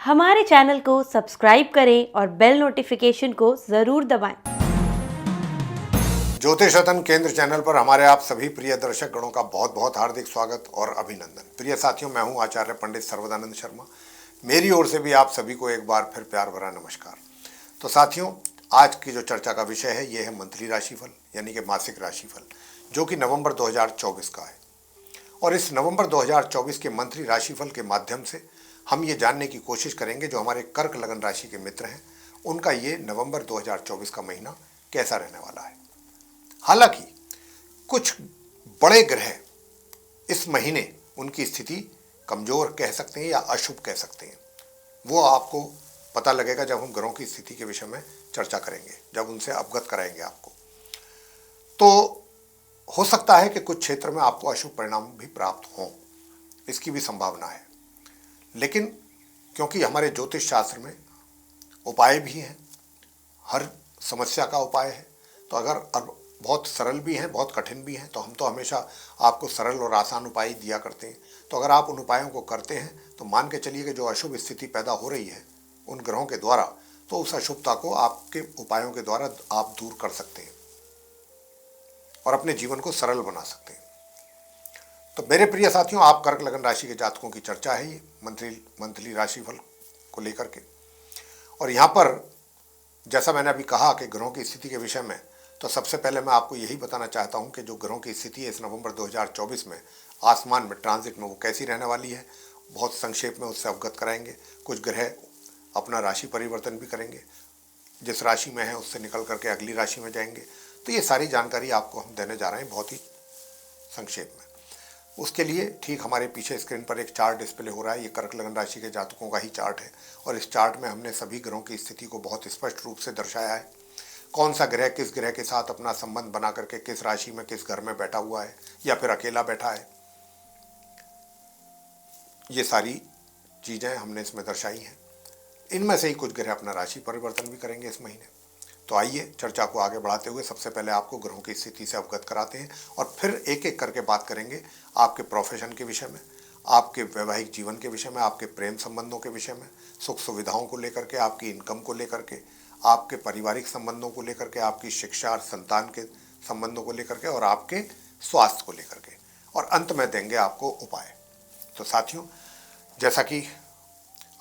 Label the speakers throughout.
Speaker 1: हमारे चैनल को सब्सक्राइब करें और बेल नोटिफिकेशन को ज़रूर दबाएं।
Speaker 2: ज्योतिष रतन केंद्र चैनल पर हमारे आप सभी प्रिय दर्शक गणों का बहुत बहुत हार्दिक स्वागत और अभिनंदन। प्रिय साथियों, मैं हूं आचार्य पंडित सर्वदानंद शर्मा। मेरी ओर से भी आप सभी को एक बार फिर प्यार भरा नमस्कार। तो साथियों, आज की जो चर्चा का विषय है ये है मंथली राशिफल यानी कि मासिक राशिफल, जो कि नवंबर 2024 का है। और इस नवंबर 2024 के मंथली राशिफल के माध्यम से हम ये जानने की कोशिश करेंगे जो हमारे कर्क लगन राशि के मित्र हैं उनका ये नवंबर 2024 का महीना कैसा रहने वाला है। हालांकि कुछ बड़े ग्रह इस महीने उनकी स्थिति कमजोर कह सकते हैं या अशुभ कह सकते हैं, वो आपको पता लगेगा जब हम ग्रहों की स्थिति के विषय में चर्चा करेंगे, जब उनसे अवगत कराएंगे आपको। तो हो सकता है कि कुछ क्षेत्र में आपको अशुभ परिणाम भी प्राप्त हों, इसकी भी संभावना है। लेकिन क्योंकि हमारे ज्योतिष शास्त्र में उपाय भी हैं, हर समस्या का उपाय है, तो अगर बहुत सरल भी हैं बहुत कठिन भी हैं, तो हम तो हमेशा आपको सरल और आसान उपाय दिया करते हैं। तो अगर आप उन उपायों को करते हैं तो मान के चलिए कि जो अशुभ स्थिति पैदा हो रही है उन ग्रहों के द्वारा, तो उस अशुभता को आपके उपायों के द्वारा आप दूर कर सकते हैं और अपने जीवन को सरल बना सकते हैं। तो मेरे प्रिय साथियों, आप कर्क लगन राशि के जातकों की चर्चा है ये मंथली राशिफल को लेकर के। और यहाँ पर जैसा मैंने अभी कहा कि ग्रहों की स्थिति के विषय में, तो सबसे पहले मैं आपको यही बताना चाहता हूँ कि जो ग्रहों की स्थिति है इस नवंबर 2024 में आसमान में ट्रांजिट में वो कैसी रहने वाली है, बहुत संक्षेप में उससे अवगत कराएंगे। कुछ ग्रह अपना राशि परिवर्तन भी करेंगे, जिस राशि में है उससे निकल करके अगली राशि में जाएंगे। तो ये सारी जानकारी आपको हम देने जा रहे हैं बहुत ही संक्षेप में। उसके लिए ठीक हमारे पीछे स्क्रीन पर एक चार्ट डिस्प्ले हो रहा है, ये कर्क लगन राशि के जातकों का ही चार्ट है। और इस चार्ट में हमने सभी ग्रहों की स्थिति को बहुत स्पष्ट रूप से दर्शाया है। कौन सा ग्रह किस ग्रह के साथ अपना संबंध बना करके किस राशि में किस घर में बैठा हुआ है या फिर अकेला बैठा है, ये सारी चीज़ें हमने इसमें दर्शाई हैं। इनमें से ही कुछ ग्रह अपना राशि परिवर्तन भी करेंगे इस महीने। तो आइए चर्चा को आगे बढ़ाते हुए सबसे पहले आपको ग्रहों की स्थिति से अवगत कराते हैं और फिर एक एक करके बात करेंगे आपके प्रोफेशन के विषय में, आपके वैवाहिक जीवन के विषय में, आपके प्रेम संबंधों के विषय में, सुख सुविधाओं को लेकर के, आपकी इनकम को लेकर के, आपके पारिवारिक संबंधों को लेकर के, आपकी शिक्षा और संतान के संबंधों को लेकर के, और आपके स्वास्थ्य को लेकर के, और अंत में देंगे आपको उपाय। तो साथियों, जैसा कि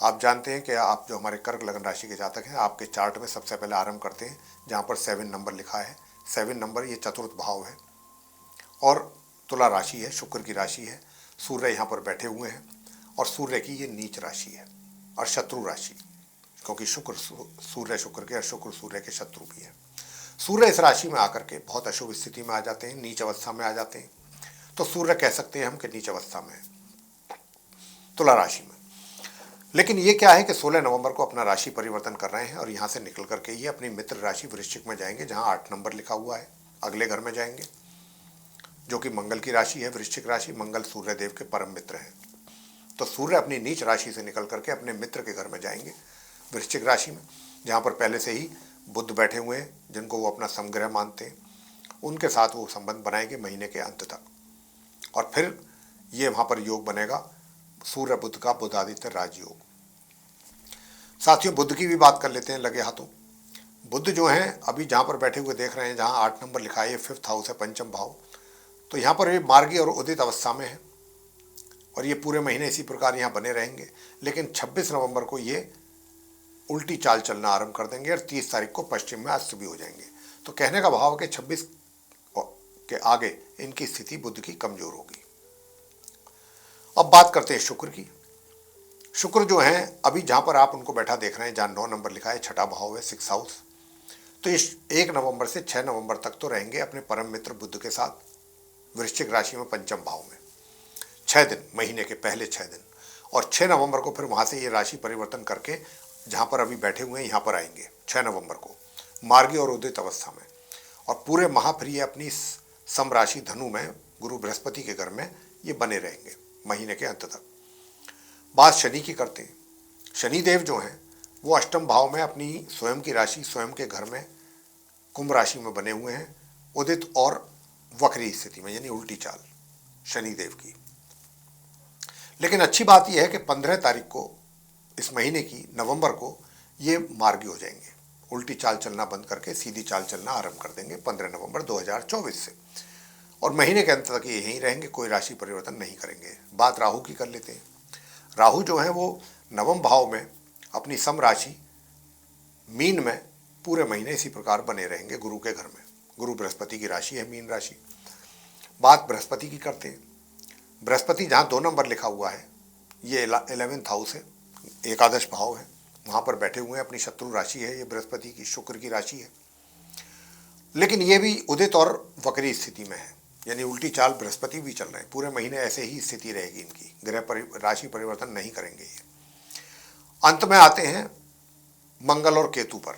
Speaker 2: आप जानते हैं कि आप जो हमारे कर्क लगन राशि के जातक हैं, आपके चार्ट में सबसे पहले आरंभ करते हैं जहाँ पर 7 नंबर लिखा है। 7 नंबर ये चतुर्थ भाव है और तुला राशि है, शुक्र की राशि है। सूर्य यहाँ पर बैठे हुए हैं और सूर्य की ये नीच राशि है और शत्रु राशि, क्योंकि सूर्य शुक्र के और शुक्र सूर्य के शत्रु भी है। सूर्य इस राशि में आकर के बहुत अशुभ स्थिति में आ जाते हैं, नीच अवस्था में आ जाते हैं। तो सूर्य कह सकते हैं हम कि नीच अवस्था में है तुला राशि में। लेकिन ये क्या है कि 16 नवंबर को अपना राशि परिवर्तन कर रहे हैं और यहाँ से निकल करके ये अपनी मित्र राशि वृश्चिक में जाएंगे, जहाँ 8 नंबर लिखा हुआ है। अगले घर में जाएंगे जो कि मंगल की राशि है, वृश्चिक राशि। मंगल सूर्य देव के परम मित्र हैं। तो सूर्य अपनी नीच राशि से निकल करके अपने मित्र के घर में जाएंगे वृश्चिक राशि में, जहाँ पर पहले से ही बुध बैठे हुए हैं, जिनको वो अपना समग्रह मानते हैं। उनके साथ वो संबंध बनाएंगे महीने के अंत तक, और फिर ये वहाँ पर योग बनेगा सूर्य बुध का, बुधादित्य राजयोग। साथियों, बुध की भी बात कर लेते हैं लगे हाथों। बुध जो हैं अभी जहाँ पर बैठे हुए देख रहे हैं, जहाँ 8 नंबर लिखा है, ये 5th हाउस है, पंचम भाव। तो यहाँ पर ये मार्गी और उदित अवस्था में है और ये पूरे महीने इसी प्रकार यहाँ बने रहेंगे। लेकिन 26 नवंबर को ये उल्टी चाल चलना आरंभ कर देंगे और 30 तारीख को पश्चिम में अस्त भी हो जाएंगे। तो कहने का भाव है कि 26 के आगे इनकी स्थिति बुध की कमजोर होगी। अब बात करते हैं शुक्र की। शुक्र जो है अभी जहाँ पर आप उनको बैठा देख रहे हैं, जहाँ 9 नंबर लिखा है, छठा भाव है, 6th हाउस। तो ये 1 नवंबर से 6 नवंबर तक तो रहेंगे अपने परम मित्र बुध के साथ वृश्चिक राशि में, पंचम भाव में 6 दिन, महीने के पहले 6 दिन। और 6 नवंबर को फिर वहाँ से ये राशि परिवर्तन करके जहाँ पर अभी बैठे हुए हैं यहाँ पर आएंगे 6 नवंबर को मार्गी और उदित अवस्था में। और पूरे माह फिर ये अपनी सम राशि धनु में गुरु बृहस्पति के घर में ये बने रहेंगे महीने के अंत तक। बात शनि की करते हैं। शनि देव जो हैं वो अष्टम भाव में अपनी स्वयं की राशि, स्वयं के घर में कुंभ राशि में बने हुए हैं, उदित और वक्री स्थिति में, यानी उल्टी चाल शनि देव की। लेकिन अच्छी बात यह है कि 15 तारीख को इस महीने की नवंबर को ये मार्गी हो जाएंगे, उल्टी चाल चलना बंद करके सीधी चाल चलना आरंभ कर देंगे 15 नवंबर 2024 से, और महीने के अंत तक ये यहीं रहेंगे, कोई राशि परिवर्तन नहीं करेंगे। बात राहु की कर लेते हैं। राहु जो है वो नवम भाव में अपनी सम राशि मीन में पूरे महीने इसी प्रकार बने रहेंगे गुरु के घर में। गुरु बृहस्पति की राशि है मीन राशि। बात बृहस्पति की करते हैं। बृहस्पति जहाँ 2 नंबर लिखा हुआ है, ये 11th हाउस है, एकादश भाव है, वहाँ पर बैठे हुए हैं, अपनी शत्रु राशि है ये बृहस्पति की, शुक्र की राशि है। लेकिन ये भी उदित और वक्री स्थिति में है, यानी उल्टी चाल बृहस्पति भी चल रहे हैं। पूरे महीने ऐसे ही स्थिति रहेगी इनकी, राशि परिवर्तन नहीं करेंगे ये। अंत में आते हैं मंगल और केतु पर।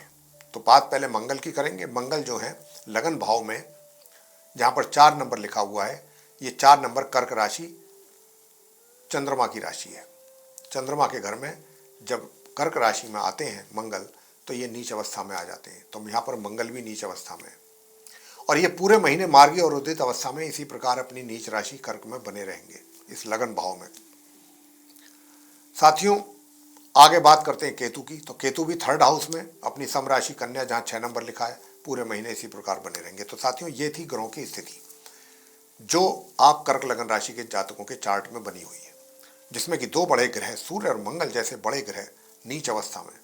Speaker 2: तो बात पहले मंगल की करेंगे। मंगल जो है लगन भाव में, जहाँ पर 4 नंबर लिखा हुआ है, ये 4 नंबर कर्क राशि चंद्रमा की राशि है। चंद्रमा के घर में जब कर्क राशि में आते हैं मंगल, तो ये नीच अवस्था में आ जाते हैं। तो यहाँ पर मंगल भी नीच अवस्था में है, और ये पूरे महीने मार्गी और उदित अवस्था में इसी प्रकार अपनी नीच राशि कर्क में बने रहेंगे, इस लगन भाव में। साथियों, आगे बात करते हैं केतु की। तो केतु भी 3rd हाउस में अपनी सम राशि कन्या, जहाँ 6 नंबर लिखा है, पूरे महीने इसी प्रकार बने रहेंगे। तो साथियों, ये थी ग्रहों की स्थिति जो आप कर्क लगन राशि के जातकों के चार्ट में बनी हुई है, जिसमें कि 2 बड़े ग्रह सूर्य और मंगल जैसे बड़े ग्रह नीच अवस्था में,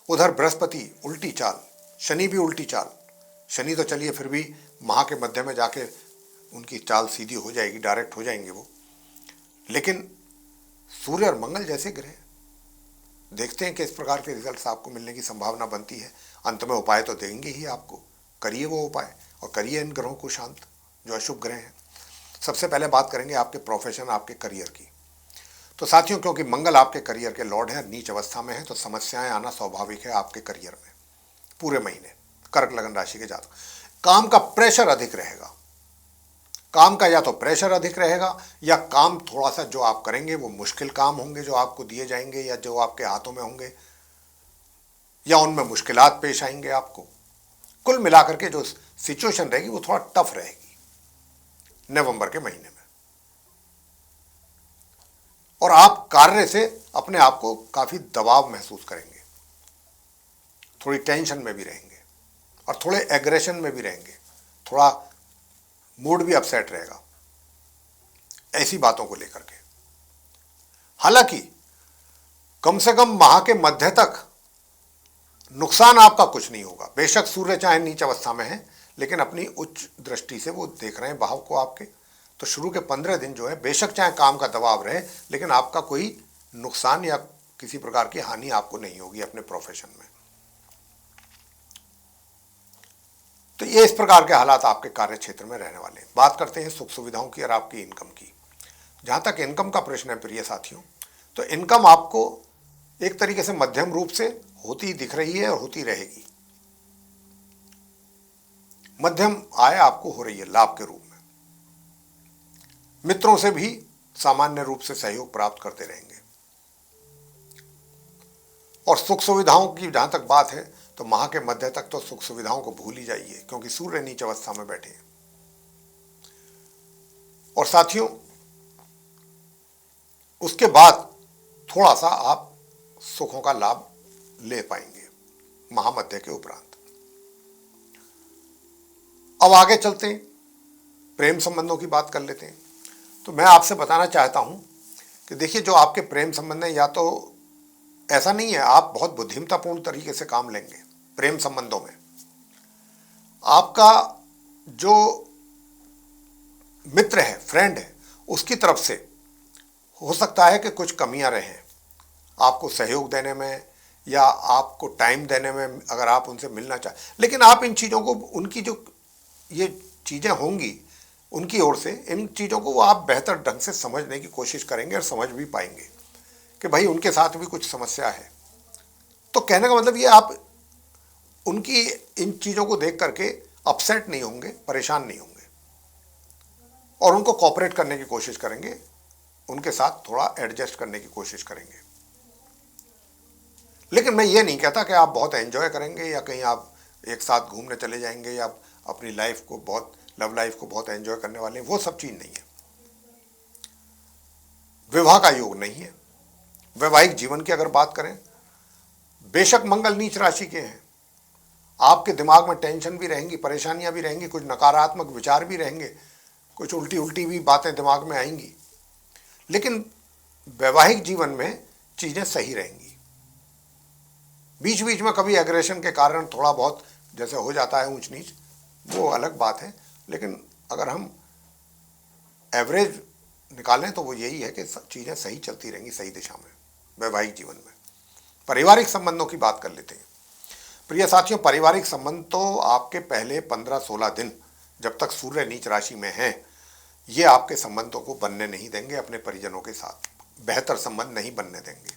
Speaker 2: उधर बृहस्पति उल्टी चाल, शनि भी उल्टी चाल। शनि तो चलिए फिर भी माह के मध्य में जाके उनकी चाल सीधी हो जाएगी, डायरेक्ट हो जाएंगे वो, लेकिन सूर्य और मंगल जैसे ग्रह, देखते हैं कि इस प्रकार के रिजल्ट्स आपको मिलने की संभावना बनती है। अंत में उपाय तो देंगे ही आपको, करिए वो उपाय और करिए इन ग्रहों को शांत जो अशुभ ग्रह हैं। सबसे पहले बात करेंगे आपके प्रोफेशन, आपके करियर की। तो साथियों, क्योंकि मंगल आपके करियर के लॉर्ड है, नीच अवस्था में है, तो समस्याएं आना स्वाभाविक है आपके करियर में पूरे महीने। कर्क लगन राशि के जातक, काम का प्रेशर अधिक रहेगा। काम का या तो प्रेशर अधिक रहेगा, या काम थोड़ा सा जो आप करेंगे वो मुश्किल काम होंगे जो आपको दिए जाएंगे या जो आपके हाथों में होंगे, या उनमें मुश्किलात पेश आएंगे आपको। कुल मिलाकर के जो सिचुएशन रहेगी वो थोड़ा टफ रहेगी नवंबर के महीने में, और आप कार्य से अपने आप को काफी दबाव महसूस करेंगे, थोड़ी टेंशन में भी रहेंगे और थोड़े एग्रेशन में भी रहेंगे, थोड़ा मूड भी अपसेट रहेगा ऐसी बातों को लेकर के। हालांकि कम से कम माह के मध्य तक नुकसान आपका कुछ नहीं होगा। बेशक सूर्य चाहे नीच अवस्था में है, लेकिन अपनी उच्च दृष्टि से वो देख रहे हैं भाव को आपके। तो शुरू के 15 दिन जो है, बेशक चाहे काम का दबाव रहे, लेकिन आपका कोई नुकसान या किसी प्रकार की हानि आपको नहीं होगी अपने प्रोफेशन में। तो ये इस प्रकार के हालात आपके कार्य क्षेत्र में रहने वाले हैं। बात करते हैं सुख सुविधाओं की और आपकी इनकम की। जहाँ तक इनकम का प्रश्न है प्रिय साथियों, तो इनकम आपको एक तरीके से मध्यम रूप से होती दिख रही है और होती रहेगी। मध्यम आय आपको हो रही है लाभ के रूप में। मित्रों से भी सामान्य रूप से सहयोग प्राप्त करते रहेंगे। और सुख सुविधाओं की जहां तक बात है, तो माह के मध्य तक तो सुख सुविधाओं को भूल ही जाइए, क्योंकि सूर्य नीच अवस्था में बैठे हैं। और साथियों, उसके बाद थोड़ा सा आप सुखों का लाभ ले पाएंगे महामध्य के उपरांत। अब आगे चलते हैं, प्रेम संबंधों की बात कर लेते हैं। तो मैं आपसे बताना चाहता हूं कि देखिए, जो आपके प्रेम संबंध है, या तो ऐसा नहीं है, आप बहुत बुद्धिमत्तापूर्ण तरीके से काम लेंगे प्रेम संबंधों में। आपका जो मित्र है, फ्रेंड है, उसकी तरफ से हो सकता है कि कुछ कमियां रहें आपको सहयोग देने में या आपको टाइम देने में, अगर आप उनसे मिलना चाहें। लेकिन आप इन चीज़ों को, उनकी जो ये चीज़ें होंगी उनकी ओर से, इन चीज़ों को वो आप बेहतर ढंग से समझने की कोशिश करेंगे और समझ भी पाएंगे कि भाई उनके साथ भी कुछ समस्या है। तो कहने का मतलब ये, आप उनकी इन चीज़ों को देख करके अपसेट नहीं होंगे, परेशान नहीं होंगे, और उनको कोऑपरेट करने की कोशिश करेंगे, उनके साथ थोड़ा एडजस्ट करने की कोशिश करेंगे। लेकिन मैं ये नहीं कहता कि आप बहुत एंजॉय करेंगे या कहीं आप एक साथ घूमने चले जाएंगे या अपनी लाइफ को बहुत, लव लाइफ को बहुत एंजॉय करने वाले हैं, वो सब चीज़ नहीं है। विवाह का योग नहीं है, वैवाहिक जीवन की अगर बात करें, बेशक मंगल नीच राशि के हैं, आपके दिमाग में टेंशन भी रहेंगी, परेशानियां भी रहेंगी, कुछ नकारात्मक विचार भी रहेंगे, कुछ उल्टी उल्टी भी बातें दिमाग में आएंगी, लेकिन वैवाहिक जीवन में चीजें सही रहेंगी। बीच बीच में कभी एग्रेशन के कारण थोड़ा बहुत जैसे हो जाता है ऊंच नीच, वो अलग बात है, लेकिन अगर हम एवरेज निकालें तो वो यही है कि चीजें सही चलती रहेंगी, सही दिशा में वैवाहिक जीवन में। पारिवारिक संबंधों की बात कर लेते हैं। प्रिय साथियों, पारिवारिक संबंध तो आपके पहले 15-16 दिन जब तक सूर्य नीच राशि में है, ये आपके संबंधों को बनने नहीं देंगे, अपने परिजनों के साथ बेहतर संबंध नहीं बनने देंगे,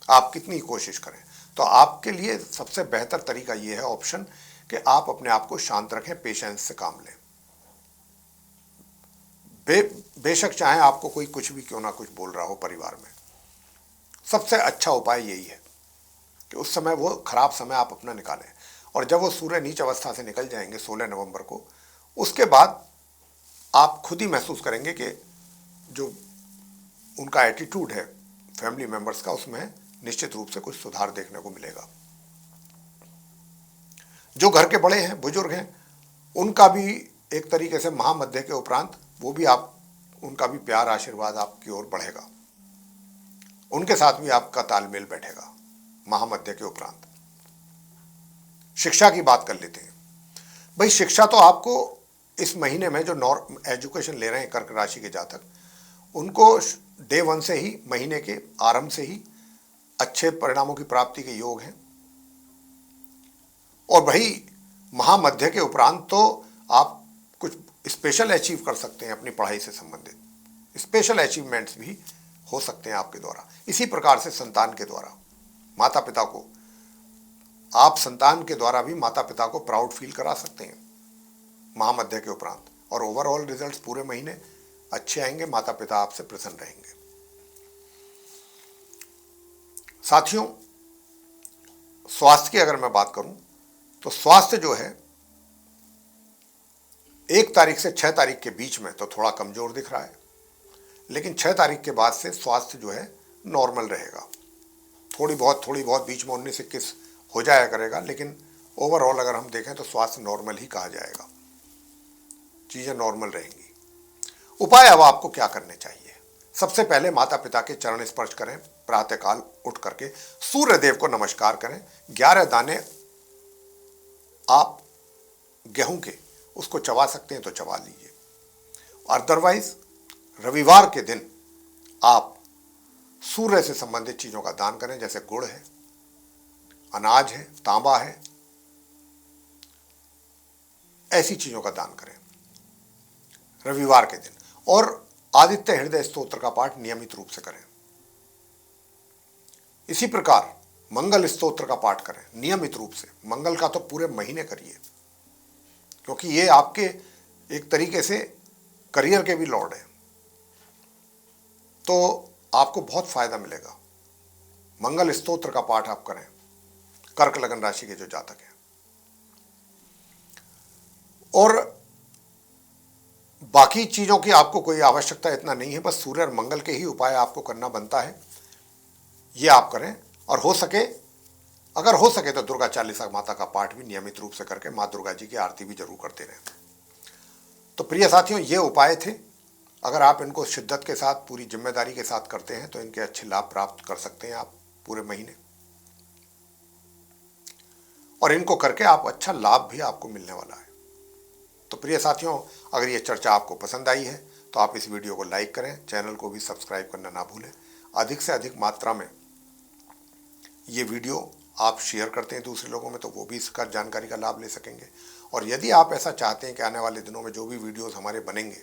Speaker 2: आप कितनी कोशिश करें। तो आपके लिए सबसे बेहतर तरीका ये है ऑप्शन कि आप अपने आप को शांत रखें, पेशेंस से काम लें। बेशक चाहे आपको कोई कुछ भी क्यों ना कुछ बोल रहा हो परिवार में, सबसे अच्छा उपाय यही है कि उस समय, वो खराब समय आप अपना निकालें, और जब वो सूर्य नीच अवस्था से निकल जाएंगे 16 नवंबर को, उसके बाद आप खुद ही महसूस करेंगे कि जो उनका एटीट्यूड है फैमिली मेंबर्स का, उसमें निश्चित रूप से कुछ सुधार देखने को मिलेगा। जो घर के बड़े हैं, बुजुर्ग हैं, उनका भी एक तरीके से महामध्य के उपरांत वो भी उनका भी प्यार आशीर्वाद आपकी ओर बढ़ेगा, उनके साथ भी आपका तालमेल बैठेगा महामध्य के उपरांत। शिक्षा की बात कर लेते हैं। भाई शिक्षा तो आपको इस महीने में जो एजुकेशन ले रहे हैं कर्क राशि के जातक, उनको डे 1 से ही, महीने के आरंभ से ही अच्छे परिणामों की प्राप्ति के योग हैं। और भाई महामध्य के उपरांत तो आप कुछ स्पेशल अचीव कर सकते हैं, अपनी पढ़ाई से संबंधित स्पेशल अचीवमेंट्स भी हो सकते हैं आपके द्वारा। इसी प्रकार से संतान के द्वारा माता पिता को, आप संतान के द्वारा भी माता पिता को प्राउड फील करा सकते हैं महामध्य के उपरांत, और ओवरऑल रिजल्ट्स पूरे महीने अच्छे आएंगे, माता पिता आपसे प्रसन्न रहेंगे। साथियों, स्वास्थ्य की अगर मैं बात करूं तो स्वास्थ्य जो है 1 तारीख से 6 तारीख के बीच में तो थोड़ा कमजोर दिख रहा है, लेकिन 6 तारीख के बाद से स्वास्थ्य जो है नॉर्मल रहेगा। थोड़ी बहुत बीच में 19-21 हो जाया करेगा, लेकिन ओवरऑल अगर हम देखें तो स्वास्थ्य नॉर्मल ही कहा जाएगा, चीजें नॉर्मल रहेंगी। उपाय अब आपको क्या करने चाहिए? सबसे पहले माता पिता के चरण स्पर्श करें, प्रातःकाल उठ करके सूर्य देव को नमस्कार करें, 11 दाने आप गेहूं के उसको चबा सकते हैं तो चबा लीजिए। अदरवाइज रविवार के दिन आप सूर्य से संबंधित चीजों का दान करें, जैसे गुड़ है, अनाज है, तांबा है, ऐसी चीजों का दान करें रविवार के दिन। और आदित्य हृदय स्तोत्र का पाठ नियमित रूप से करें। इसी प्रकार मंगल स्तोत्र का पाठ करें नियमित रूप से। मंगल का तो पूरे महीने करिए, क्योंकि ये आपके एक तरीके से करियर के भी लॉर्ड हैं, तो आपको बहुत फायदा मिलेगा। मंगल स्तोत्र का पाठ आप करें, कर्क लगन राशि के जो जातक हैं। और बाकी चीजों की आपको कोई आवश्यकता इतना नहीं है, बस सूर्य और मंगल के ही उपाय आपको करना बनता है, ये आप करें। और अगर हो सके तो दुर्गा चालीसा माता का पाठ भी नियमित रूप से करके माँ दुर्गा जी की आरती भी जरूर करते रहें। तो प्रिय साथियों, ये उपाय थे। अगर आप इनको शिद्दत के साथ, पूरी जिम्मेदारी के साथ करते हैं तो इनके अच्छे लाभ प्राप्त कर सकते हैं आप पूरे महीने, और इनको करके आप अच्छा लाभ भी आपको मिलने वाला है। तो प्रिय साथियों, अगर ये चर्चा आपको पसंद आई है तो आप इस वीडियो को लाइक करें, चैनल को भी सब्सक्राइब करना ना भूलें। अधिक से अधिक मात्रा में ये वीडियो आप शेयर करते हैं दूसरे लोगों में, तो वो भी इसका जानकारी का लाभ ले सकेंगे। और यदि आप ऐसा चाहते हैं कि आने वाले दिनों में जो भी वीडियोस हमारे बनेंगे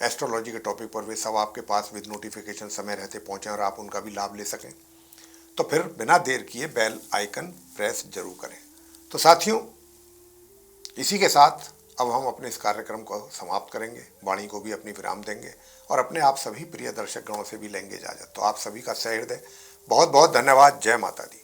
Speaker 2: एस्ट्रोलॉजी के टॉपिक पर, वे सब आपके पास विद नोटिफिकेशन समय रहते पहुँचें और आप उनका भी लाभ ले सकें, तो फिर बिना देर किए बेल आइकन प्रेस जरूर करें। तो साथियों, इसी के साथ अब हम अपने इस कार्यक्रम को समाप्त करेंगे, वाणी को भी अपनी विराम देंगे और अपने आप सभी प्रिय दर्शक गणों से भी लेंगे इजाजत। तो आप सभी का सहृदय बहुत बहुत धन्यवाद। जय माता दी।